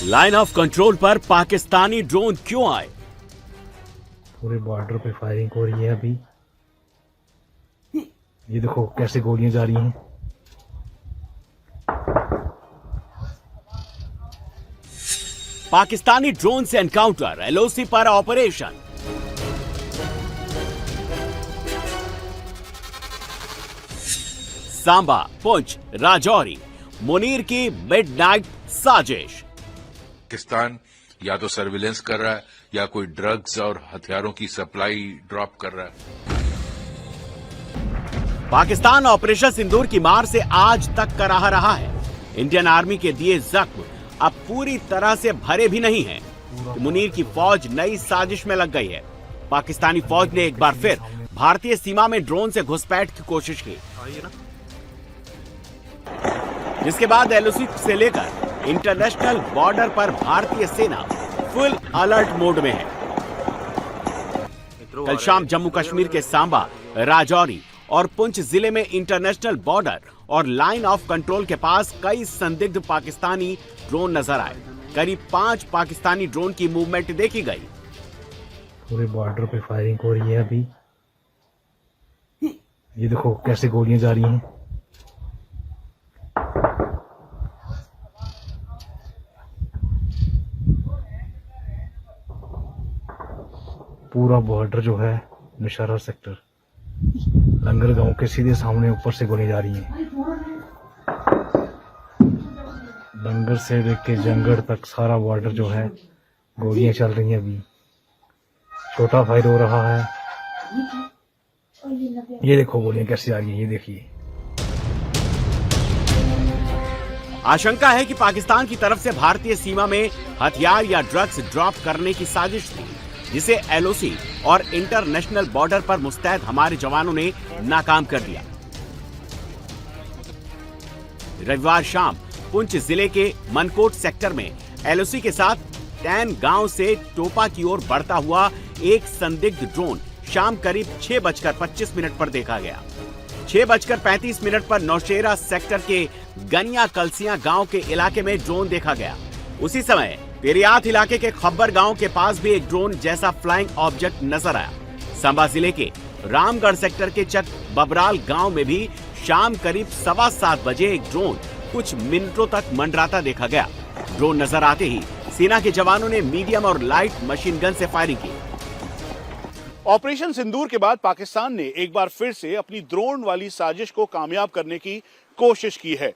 Line of control पर Pakistani drone क्यों आए? पूरे बॉर्डर पे फायरिंग हो रही है अभी। ये देखो कैसे गोलियां जा रही हैं। पाकिस्तानी ड्रोन से एनकाउंटर, एलओसी पर ऑपरेशन। सांबा, पुंछ, राजौरी, मुनीर की मिडनाइट साजिश। पाकिस्तान या तो सर्विलेंस कर रहा है या कोई ड्रग्स और हथियारों की सप्लाई ड्रॉप कर रहा है। पाकिस्तान ऑपरेशन सिंदूर की मार से आज तक कराह रहा है। इंडियन आर्मी के दिए जख्म अब पूरी तरह से भरे भी नहीं हैं। मुनीर की फौज नई साजिश में लग गई है। पाकिस्तानी फौज ने एक बार फिर भारतीय सीमा में ड्रोन से घुसपैठ की कोशिश की, जिसके बाद एलओसी से लेकर इंटरनेशनल बॉर्डर पर भारतीय सेना फुल अलर्ट मोड में है। कल शाम जम्मू कश्मीर के सांबा, राजौरी और पुंछ जिले में इंटरनेशनल बॉर्डर और लाइन ऑफ कंट्रोल के पास कई संदिग्ध पाकिस्तानी ड्रोन नजर आए। करीब 5 पाकिस्तानी ड्रोन की मूवमेंट देखी गई। पूरे बॉर्डर पे फायरिंग हो रही है अभी। ये देखो कैसे गोलियां जा रही हैं। पूरा बॉर्डर जो है नौशेरा सेक्टर, लंगर गांव के सीधे सामने ऊपर से गोली जा रही है। लंगर से लेके जंगड़ तक सारा बॉर्डर जो है गोलियां चल रही हैं अभी। छोटा फायर हो रहा है। ये देखो गोलियां कैसे आ रही है, ये देखिए। आशंका है कि पाकिस्तान की तरफ से भारतीय सीमा में हथियार या ड्रग्स ड्रॉप करने की साजिश थी, जिसे एलओसी और इंटरनेशनल बॉर्डर पर मुस्तैद हमारे जवानों ने नाकाम कर दिया। रविवार शाम पुंछ जिले के मनकोट सेक्टर में एलओसी के साथ टैन गांव से टोपा की ओर बढ़ता हुआ एक संदिग्ध ड्रोन शाम करीब 6:25 पर देखा गया। 6:35 पर नौशेरा सेक्टर के गनिया कलसियां गांव के इलाके में ड्रोन देखा गया। उसी समय पेरियात इलाके के खब्बर गांव के पास भी एक ड्रोन जैसा फ्लाइंग ऑब्जेक्ट नजर आया। सांबा जिले के रामगढ़ सेक्टर के चक बबराल गांव में भी शाम करीब 7:15 बजे एक ड्रोन कुछ मिनटों तक मंडराता देखा गया। ड्रोन नजर आते ही सेना के जवानों ने मीडियम और लाइट मशीन गन से फायरिंग की। ऑपरेशन सिंदूर के बाद पाकिस्तान ने एक बार फिर से अपनी ड्रोन वाली साजिश को कामयाब करने की कोशिश की है।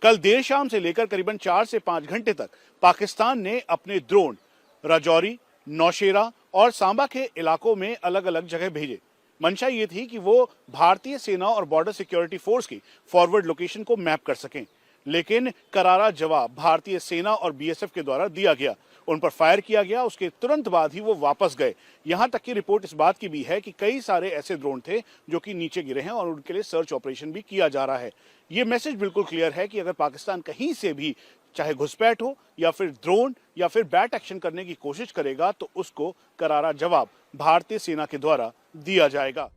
कल देर शाम से लेकर करीबन 4 से 5 घंटे तक पाकिस्तान ने अपने ड्रोन राजौरी, नौशेरा और सांबा के इलाकों में अलग अलग जगह भेजे। मंशा ये थी कि वो भारतीय सेना और बॉर्डर सिक्योरिटी फोर्स की फॉरवर्ड लोकेशन को मैप कर सकें, लेकिन करारा जवाब भारतीय सेना और बीएसएफ के द्वारा दिया गया। उन पर फायर किया गया। उसके तुरंत बाद ही वो वापस गए। यहां तक की रिपोर्ट इस बात की भी है कि कई सारे ऐसे ड्रोन थे जो कि नीचे गिरे हैं और उनके लिए सर्च ऑपरेशन भी किया जा रहा है। ये मैसेज बिल्कुल क्लियर है कि अगर पाकिस्तान कहीं से भी चाहे घुसपैठ हो या फिर ड्रोन या फिर बैट एक्शन करने की कोशिश करेगा तो उसको करारा जवाब भारतीय सेना के द्वारा दिया जाएगा।